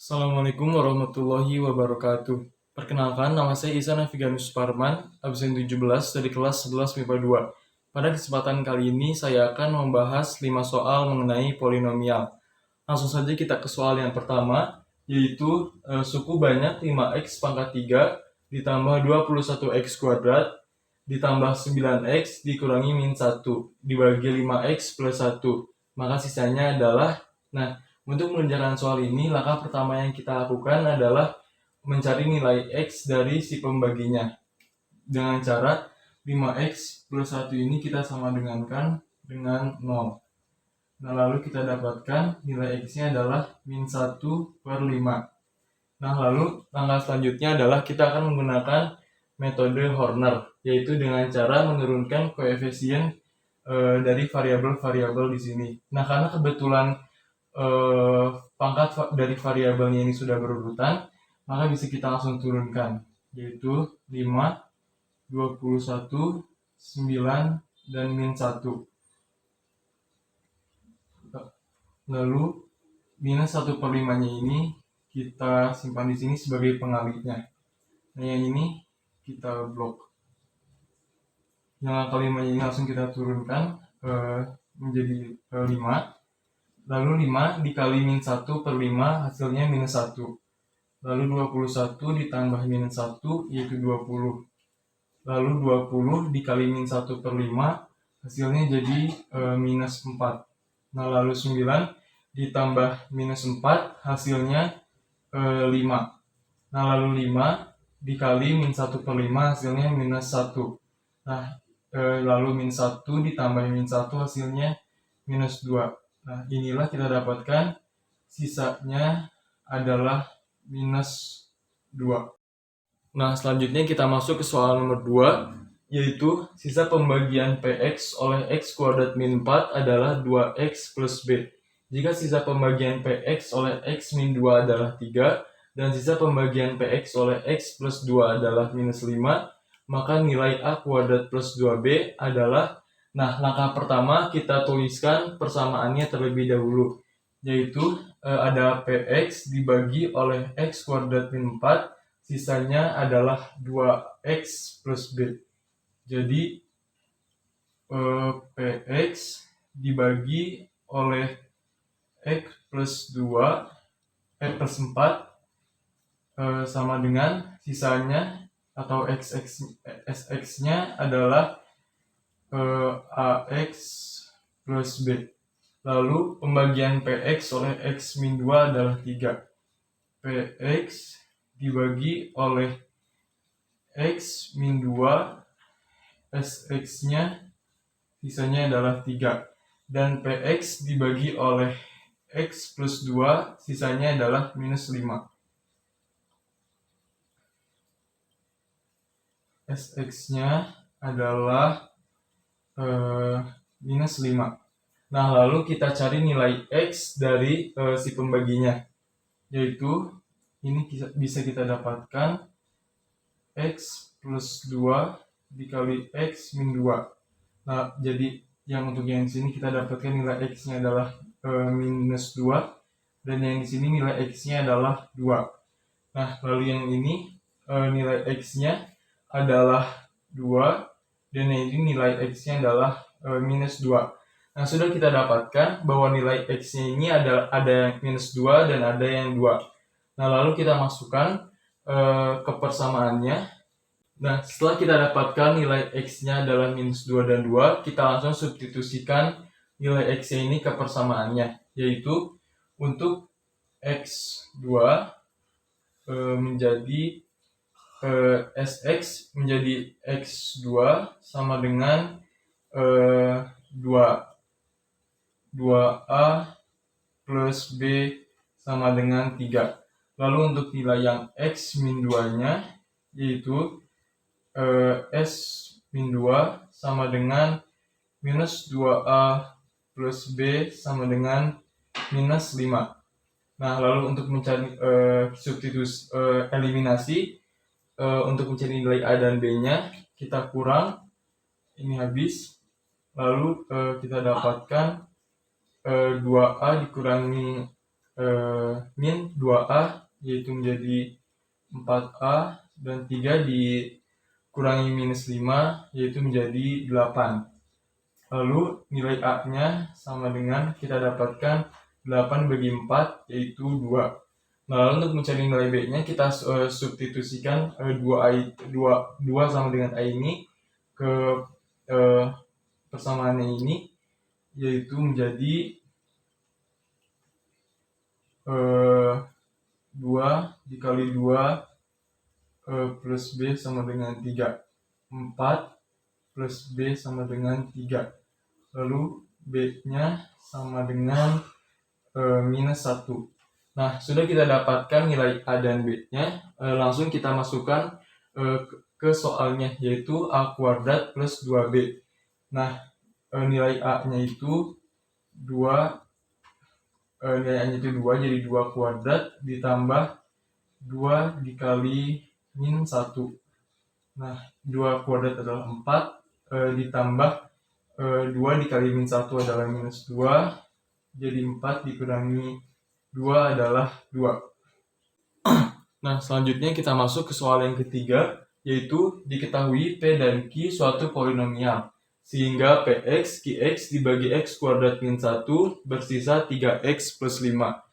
Assalamualaikum warahmatullahi wabarakatuh. Perkenalkan, nama saya Ihsan Afiganus Parman, absen 17 dari kelas 11 MIPA 2. Pada kesempatan kali ini, saya akan membahas 5 soal mengenai polinomial. Langsung saja kita ke soal yang pertama, yaitu suku banyak 5x pangkat 3 ditambah 21x kuadrat ditambah 9x dikurangi min 1 dibagi 5x plus 1. Maka sisanya adalah, untuk mengerjakan soal ini, langkah pertama yang kita lakukan adalah mencari nilai x dari si pembaginya. Dengan cara 5x plus 1 ini kita sama dengankan dengan 0. Nah, lalu kita dapatkan nilai x-nya adalah min 1/5. Nah, lalu langkah selanjutnya adalah kita akan menggunakan metode Horner, yaitu dengan cara menurunkan koefisien dari variabel-variabel di sini. Nah, karena kebetulan pangkat dari variabelnya ini sudah berurutan, maka bisa kita langsung turunkan, yaitu 5, 21, 9, dan min 1. Lalu minus 1/5-nya ini kita simpan di sini sebagai pengalitnya. Nah, yang ini kita blok. Yang angka 5 ini langsung kita turunkan menjadi 5. Lalu 5 dikali min 1/5 hasilnya minus 1. Lalu 21 ditambah minus 1 yaitu 20. Lalu 20 dikali min 1/5 hasilnya jadi minus 4. Nah, lalu 9 ditambah minus 4 hasilnya 5. Nah, lalu 5 dikali min 1/5 hasilnya minus 1. Nah, lalu min 1 ditambah min 1 hasilnya minus 2. Nah, inilah kita dapatkan sisanya adalah minus 2. Nah, selanjutnya kita masuk ke soal nomor 2, yaitu sisa pembagian px oleh x kuadrat min 4 adalah 2x plus b. Jika sisa pembagian px oleh x min 2 adalah 3, dan sisa pembagian px oleh x plus 2 adalah minus 5, maka nilai a kuadrat plus 2b adalah. Nah, langkah pertama kita tuliskan persamaannya terlebih dahulu, yaitu ada px dibagi oleh x kuadrat min 4, sisanya adalah 2x plus b. Jadi px dibagi oleh x plus 2 plus 4 sama dengan sisanya atau sx-nya adalah ax plus b. Lalu pembagian px oleh x min 2 adalah 3. Px dibagi oleh x min 2, sx-nya sisanya adalah 3. Dan px dibagi oleh x plus 2, sisanya adalah minus 5. Sx-nya adalah minus 5. Nah, lalu kita cari nilai x dari si pembaginya, yaitu ini bisa kita dapatkan x plus 2 dikali x min 2. Nah, jadi yang untuk yang di sini kita dapatkan nilai x-nya adalah minus 2, dan yang di sini nilai x-nya adalah 2. Nah, lalu yang ini nilai x-nya adalah 2, dan yang ini nilai x-nya adalah minus 2. Nah, sudah kita dapatkan bahwa nilai x-nya ini ada yang minus 2 dan ada yang 2. Nah, lalu kita masukkan ke persamaannya. Nah, setelah kita dapatkan nilai x-nya adalah minus 2 dan 2, kita langsung substitusikan nilai x-nya ini ke persamaannya, yaitu untuk x2 menjadi sx menjadi x2 sama dengan 2a plus b sama dengan 3. Lalu untuk nilai yang x min 2-nya, yaitu s min 2 sama dengan minus 2a plus b sama dengan minus 5. Nah, lalu untuk mencari substitusi eliminasi, untuk mencari nilai a dan b-nya, kita kurang, ini habis, lalu kita dapatkan 2a dikurangi min 2A yaitu menjadi 4A, dan 3 dikurangi minus 5 yaitu menjadi 8. Lalu nilai A-nya sama dengan kita dapatkan 8 bagi 4 yaitu 2. Nah, lalu untuk mencari nilai B-nya kita substitusikan 2 sama dengan A ini ke persamaannya ini, yaitu menjadi 2 dikali 2 plus B sama dengan 3. 4 plus B sama dengan 3. Lalu B-nya sama dengan minus 1. Nah, sudah kita dapatkan nilai A dan B-nya, langsung kita masukkan ke soalnya, yaitu A kuadrat plus 2B. Nah, nilai A-nya itu 2, nilai A-nya itu 2, jadi 2 kuadrat ditambah 2 dikali min 1. Nah, 2 kuadrat adalah 4, ditambah 2 dikali min 1 adalah minus 2, jadi 4 dikurangi 2 adalah 2. Nah, selanjutnya kita masuk ke soal yang ketiga, yaitu diketahui P dan Q suatu polinomial, sehingga Px, Qx dibagi X kuadrat min 1 bersisa 3X plus 5.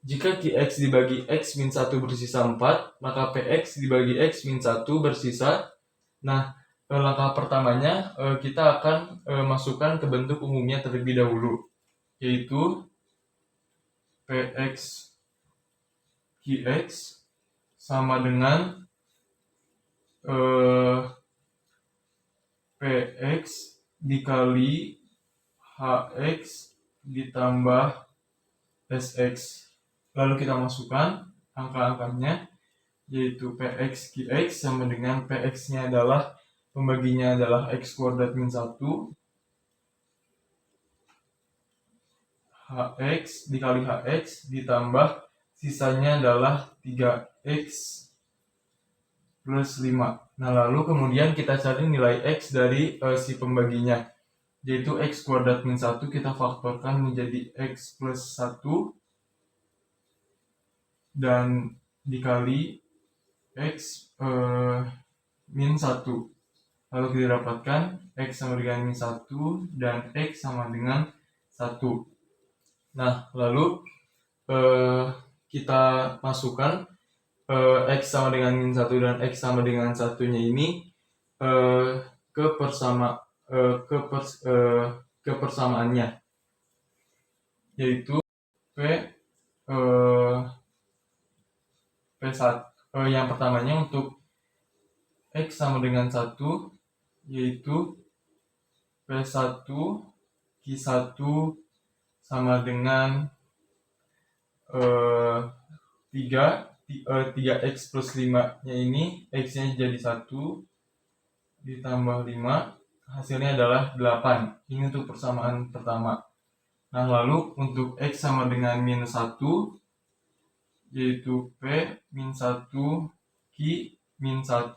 Jika Qx dibagi X min 1 bersisa 4, maka Px dibagi X min 1 bersisa. Nah, langkah pertamanya kita akan masukkan ke bentuk umumnya terlebih dahulu, yaitu Px Qx sama dengan Px dikali Hx ditambah Sx. Lalu kita masukkan angka-angkanya, yaitu Px Qx sama dengan Px-nya adalah pembaginya adalah X kuadrat min 1, Hx dikali Hx ditambah sisanya adalah 3X plus 5. Nah, lalu kemudian kita cari nilai X dari si pembaginya, yaitu X kuadrat min 1 kita faktorkan menjadi X plus 1 dan dikali X min 1. Lalu kita dapatkan X sama dengan min 1 dan X sama dengan 1. Nah, lalu kita masukkan X sama dengan min 1 dan X sama dengan 1-nya ini ke persamaannya, yaitu P1. Yang pertamanya untuk X sama dengan 1, yaitu P1 Q1 sama dengan 3X plus 5-nya ini, X-nya jadi 1 ditambah 5, hasilnya adalah 8. Ini untuk persamaan pertama. Nah, lalu untuk X sama dengan minus 1, yaitu P min 1 Q min 1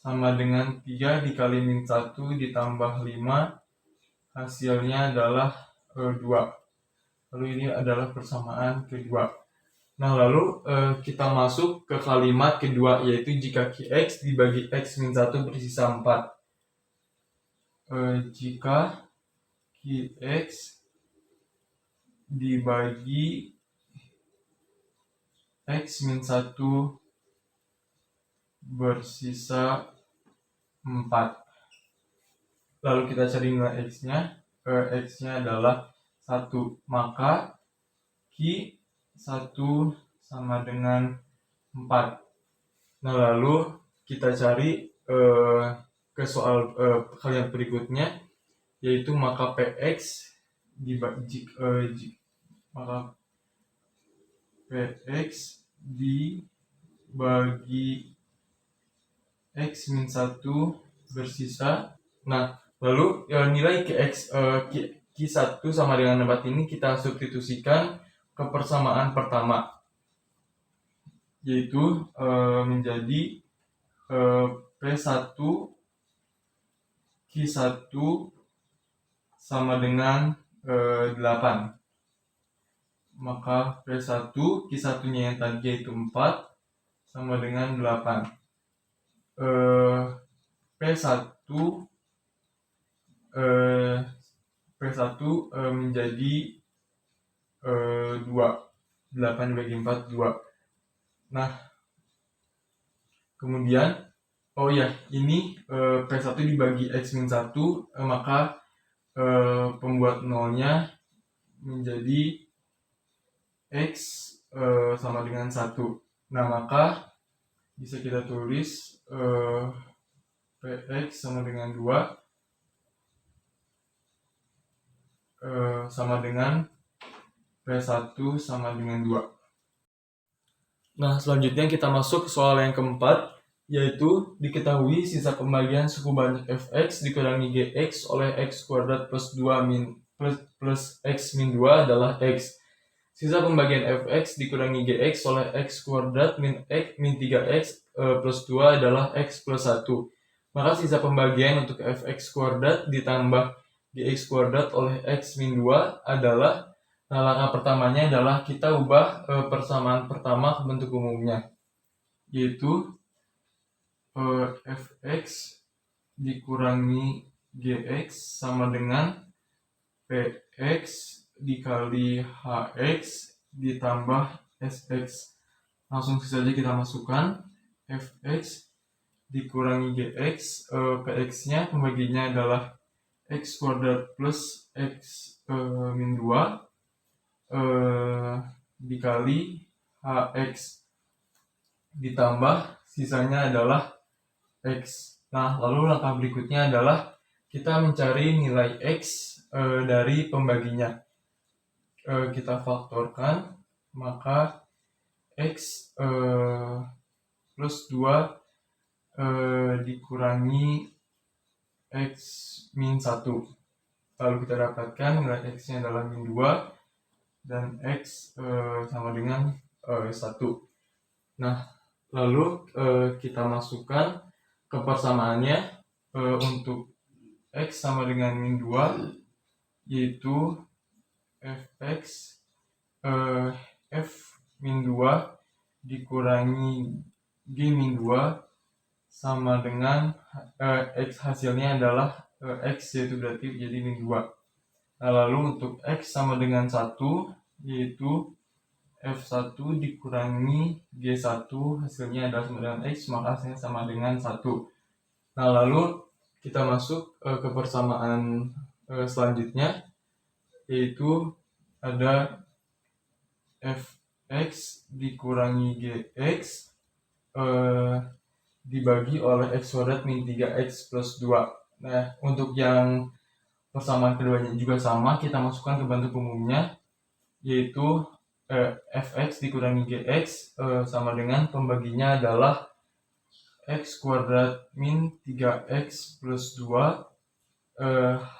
sama dengan 3 dikali min 1 ditambah 5, hasilnya adalah 2. Lalu ini adalah persamaan kedua. Nah, lalu kita masuk ke kalimat kedua, yaitu jika Qx dibagi X min 1 bersisa 4. Jika Qx dibagi X min 1 bersisa 4. Lalu kita cari nilai X-nya. X-nya adalah 1. Maka Q1 sama dengan 4. Nah, lalu kita cari ke soal kalian berikutnya, yaitu maka Px dibagi maka Px dibagi X min 1 bersisa. Nah, lalu nilai Q1 sama dengan 4 ini kita substitusikan ke persamaan pertama, yaitu menjadi P1 Q1 sama dengan 8. maka P1 Q1-nya yang tadi yaitu 4 sama dengan 8. P1 menjadi 2. 8 dibagi 4, 2. Nah, kemudian, ini P1 dibagi X-1, maka pembuat nolnya menjadi X sama dengan 1. Nah, maka bisa kita tulis Px sama dengan 2 sama dengan P1 sama dengan 2. Nah, selanjutnya kita masuk ke soal yang keempat, yaitu diketahui sisa pembagian suku banyak fx dikurangi gx oleh x kuadrat plus 2 plus x min 2 adalah x. Sisa pembagian fx dikurangi gx oleh x kuadrat min 3x plus 2 adalah x plus 1. Maka sisa pembagian untuk fx kuadrat ditambah gx kuadrat oleh x min 2 adalah, nah, langkah pertamanya adalah kita ubah persamaan pertama ke bentuk umumnya, yaitu fx dikurangi gx sama dengan px dikali hx ditambah sx. Langsung saja kita masukkan fx dikurangi gx, px-nya pembaginya adalah x kuadrat plus x min 2 dikali hx ditambah sisanya adalah x. Nah, lalu langkah berikutnya adalah kita mencari nilai x dari pembaginya. Kita faktorkan, maka x plus 2 dikurangi x min 1. Lalu kita dapatkan nilai x-nya adalah min 2 dan x sama dengan 1. Nah, lalu kita masukkan ke persamaannya untuk x sama dengan min 2, yaitu fx f min 2 dikurangi g min 2 sama dengan x hasilnya adalah x, yaitu berarti jadi min 2. Nah, lalu untuk x sama dengan 1, yaitu f1 dikurangi g1 hasilnya adalah sama dengan x, maka hasilnya sama dengan 1. Nah, lalu kita masuk ke persamaan selanjutnya, yaitu ada fx dikurangi gx dibagi oleh x kuadrat min 3x plus 2. Nah, untuk yang persamaan keduanya juga sama, kita masukkan ke bentuk umumnya, yaitu fx dikurangi gx sama dengan pembaginya adalah x kuadrat min 3x plus 2,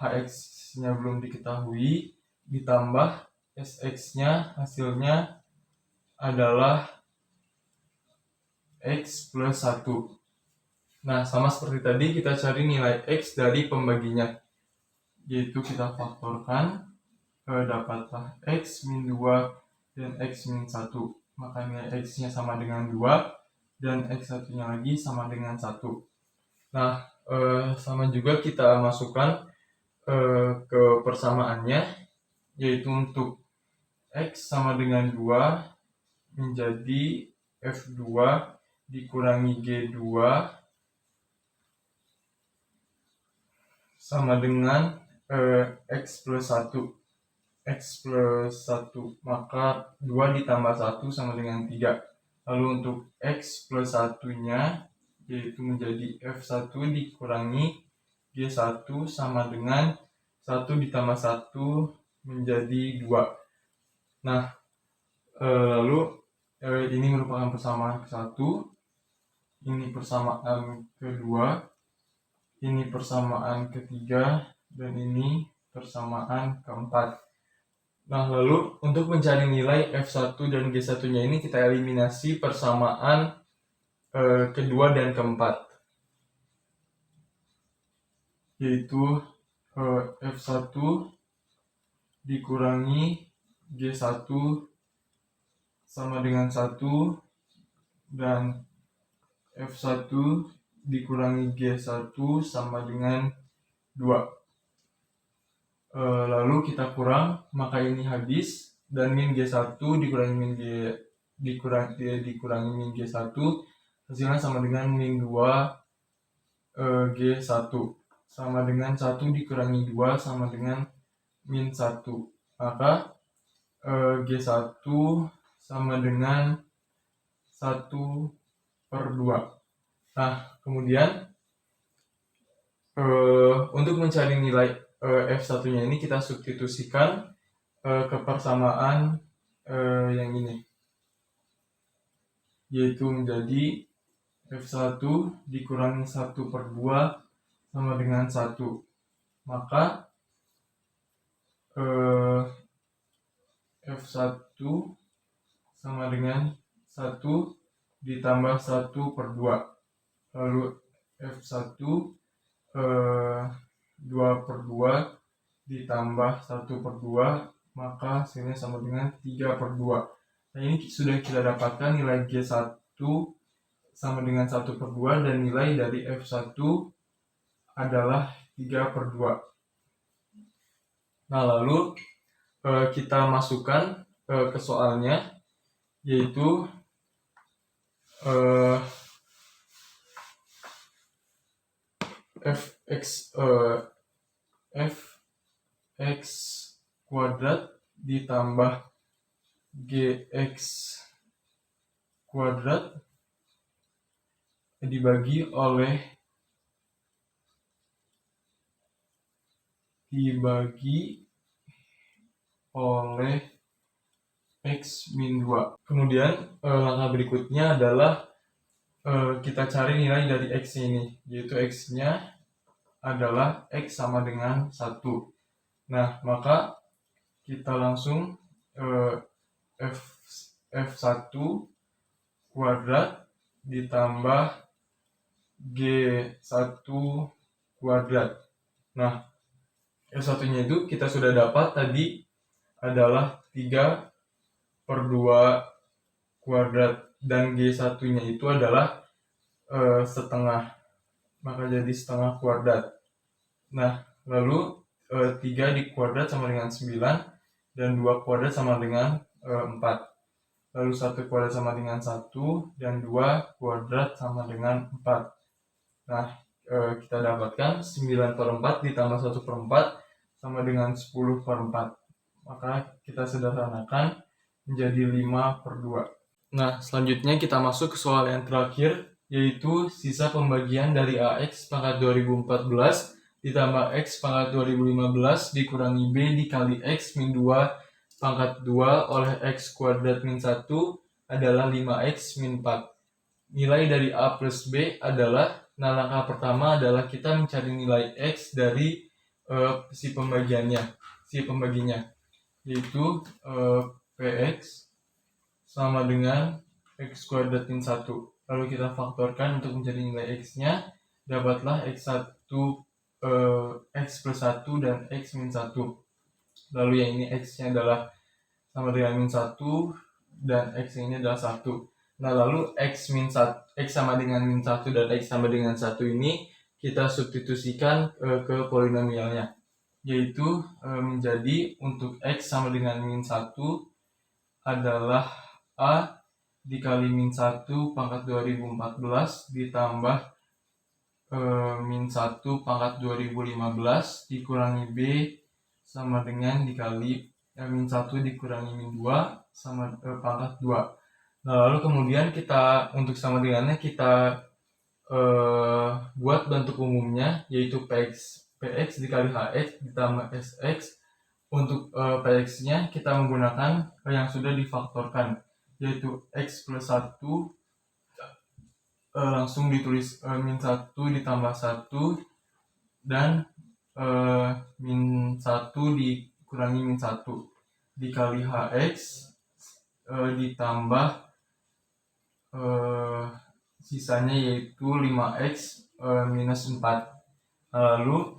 hx-nya belum diketahui, ditambah sx-nya hasilnya adalah x plus 1. Nah, sama seperti tadi kita cari nilai x dari pembaginya, yaitu kita faktorkan, dapatlah x min 2 dan x min 1. Maka nilai x-nya sama dengan 2 dan x1-nya lagi sama dengan 1. Nah, sama juga kita masukkan ke persamaannya, yaitu untuk x sama dengan 2 menjadi f2 dikurangi g2 sama dengan x plus 1. X plus 1, maka 2 ditambah 1 sama dengan 3. Lalu untuk x plus 1-nya, yaitu menjadi f1 dikurangi g1 sama dengan 1 ditambah 1 menjadi 2. Nah, lalu ini merupakan persamaan ke-1, ini persamaan kedua, ini persamaan ketiga, dan ini persamaan keempat. Nah, lalu untuk mencari nilai f1 dan g1-nya ini kita eliminasi persamaan kedua dan keempat, yaitu f1 dikurangi g1 sama dengan 1 dan F1 dikurangi G1 sama dengan 2. Lalu kita kurang, maka ini habis, dan min G1 dikurangi min G1 hasilnya sama dengan min 2 G1 sama dengan 1 dikurangi 2 sama dengan min 1, maka G1 sama dengan 1/2. Nah, kemudian untuk mencari nilai F1-nya ini kita substitusikan ke persamaan yang ini, yaitu menjadi F1 dikurangi 1/2 sama dengan 1. Maka F1 sama dengan 1 ditambah 1/2. Lalu F1 2/2 ditambah 1/2, maka hasilnya sama dengan 3/2. Nah, ini sudah kita dapatkan nilai G1 sama dengan 1/2 dan nilai dari F1 adalah 3/2. Nah, lalu kita masukkan ke soalnya, yaitu fx kuadrat ditambah gx kuadrat dibagi oleh X min 2. Kemudian langkah berikutnya adalah kita cari nilai dari X ini, yaitu X-nya adalah X sama dengan 1. Nah, maka kita langsung F1 kuadrat ditambah G1 kuadrat. Nah, F1-nya itu kita sudah dapat tadi adalah 3/2 kuadrat, dan G1-nya itu adalah setengah, maka jadi setengah kuadrat. Nah, lalu 3 dikuadrat sama dengan 9, dan 2 kuadrat sama dengan 4. Lalu 1 kuadrat sama dengan 1, dan 2 kuadrat sama dengan 4. Nah, kita dapatkan 9/4 ditambah 1/4 sama dengan 10/4. Maka kita sederhanakan menjadi 5/2. Nah, selanjutnya kita masuk ke soal yang terakhir, yaitu sisa pembagian dari AX pangkat 2014 ditambah X pangkat 2015 dikurangi B dikali X min 2 pangkat 2 oleh X kuadrat min 1 adalah 5X min 4. Nilai dari A plus B adalah, nah langkah pertama adalah kita mencari nilai X dari si pembaginya, yaitu Px sama dengan X kuadrat min 1. Lalu kita faktorkan untuk mencari nilai X-nya, dapatlah X1, X plus 1 dan X min 1. Lalu yang ini X-nya adalah sama dengan min 1 dan X ini adalah 1. Nah, lalu X sama dengan min 1 dan X sama dengan 1 ini kita substitusikan ke polinomialnya, yaitu menjadi untuk X sama dengan min 1 adalah A dikali min 1 pangkat 2014 ditambah min 1 pangkat 2015 dikurangi B sama dengan dikali min 1 dikurangi min 2 sama pangkat 2. Nah, lalu kemudian kita untuk sama dengannya kita buat bentuk umumnya, yaitu Px dikali Hx ditambah Sx. Untuk Px-nya kita menggunakan yang sudah difaktorkan, yaitu X plus 1 langsung ditulis min 1 ditambah 1 dan min 1 dikurangi min 1 dikali Hx ditambah sisanya yaitu 5X minus 4. Lalu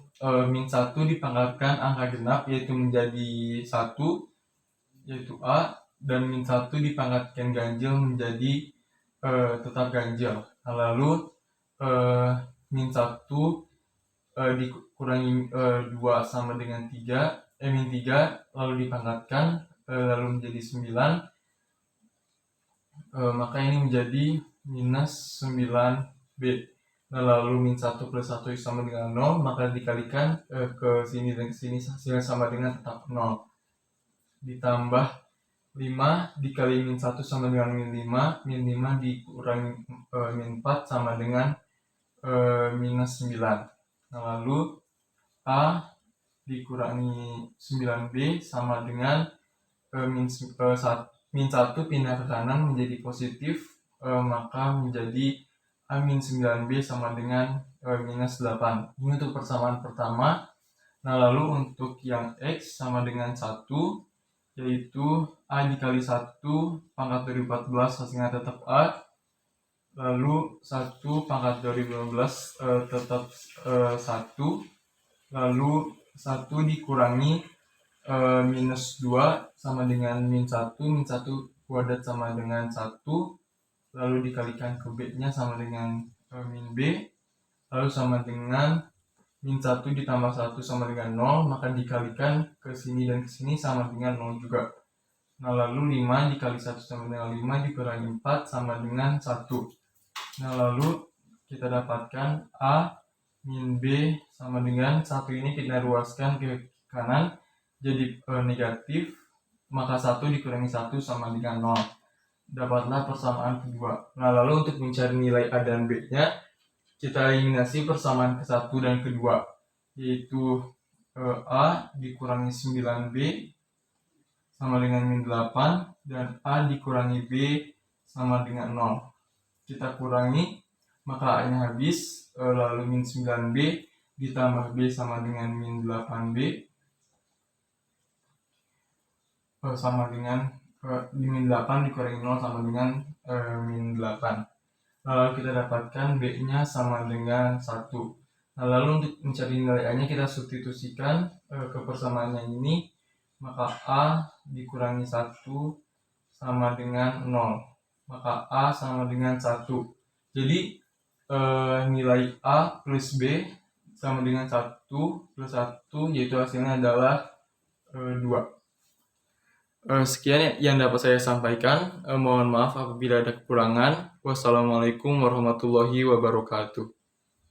min 1 dipangkatkan angka genap yaitu menjadi 1, yaitu A, dan min 1 dipangkatkan ganjil menjadi tetap ganjil. Nah, lalu min 1 dikurangi 2 sama dengan 3, min 3 lalu dipangkatkan lalu menjadi 9, maka ini menjadi minus 9b. Nah, lalu min 1 plus 1 sama dengan 0, maka dikalikan ke sini dan ke sini hasilnya sama dengan tetap 0. Ditambah 5 dikali min 1 sama dengan min 5, min 5 dikurangi min 4 sama dengan minus 9. Nah, lalu A dikurangi 9B sama dengan min 1 pindah ke kanan menjadi positif, maka menjadi min 9B sama dengan minus 8. Ini untuk persamaan pertama. Nah, lalu untuk yang X sama dengan 1, yaitu A dikali 1 pangkat dari 14 hasilnya tetap A. Lalu 1 pangkat dari 15 tetap 1. Lalu 1 dikurangi minus 2 sama dengan min 1. Min 1 kuadrat sama dengan 1. Lalu dikalikan ke B-nya sama dengan min B. Lalu sama dengan min 1 ditambah 1 sama dengan 0. Maka dikalikan ke sini dan ke sini sama dengan 0 juga. Nah, lalu 5 dikali 1 sama dengan 5 dikurangi 4 sama dengan 1. Nah, lalu kita dapatkan A min B sama dengan 1 ini kita ruaskan ke kanan jadi negatif, maka 1 dikurangi 1 sama dengan 0. Dapatlah persamaan kedua. Nah, lalu untuk mencari nilai A dan B-nya, kita eliminasi persamaan ke-1 dan kedua, yaitu A dikurangi 9B sama dengan min 8, dan A dikurangi B sama dengan 0. Kita kurangi, maka A-nya habis, lalu min 9B ditambah B sama dengan min 8B sama dengan min 8 dikurangi 0 sama dengan min 8. Lalu kita dapatkan B-nya sama dengan 1. Nah, lalu untuk mencari nilai A-nya kita substitusikan ke persamaannya ini, maka A dikurangi 1 sama dengan 0. Maka A sama dengan 1. Jadi nilai A plus B sama dengan 1 plus 1, yaitu hasilnya adalah 2. Sekian yang dapat saya sampaikan. Mohon maaf apabila ada kekurangan. Wassalamualaikum warahmatullahi wabarakatuh.